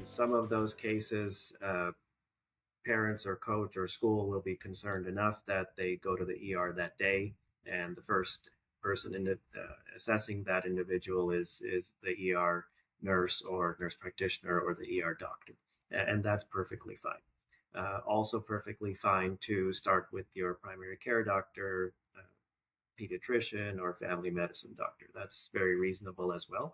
some of those cases, parents or coach or school will be concerned enough that they go to the ER that day, and the first person assessing that individual is the ER nurse or nurse practitioner or the ER doctor, and that's perfectly fine. Also perfectly fine to start with your primary care doctor, pediatrician, or family medicine doctor. That's very reasonable as well.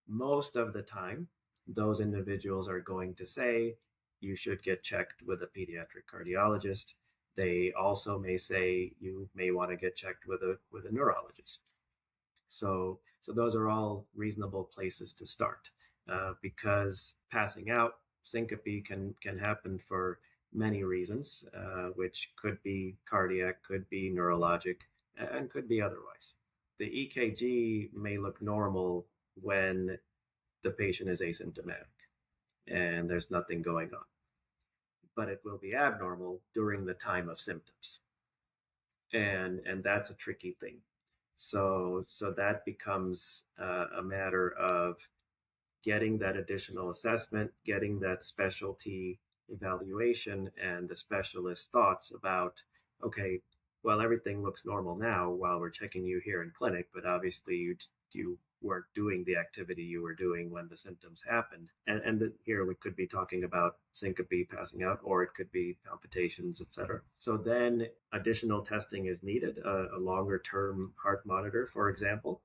Most of the time, those individuals are going to say, you should get checked with a pediatric cardiologist. They also may say you may want to get checked with a neurologist. So those are all reasonable places to start, because passing out, syncope can happen for many reasons, which could be cardiac, could be neurologic, and could be otherwise. The EKG may look normal when the patient is asymptomatic and there's nothing going on, but it will be abnormal during the time of symptoms. And that's a tricky thing. So that becomes a matter of getting that additional assessment, getting that specialty evaluation, and the specialist thoughts about, okay, well, everything looks normal now while we're checking you here in clinic, but obviously you weren't doing the activity you were doing when the symptoms happened. And here we could be talking about syncope, passing out, or it could be palpitations, etc. So then additional testing is needed, a longer term heart monitor, for example.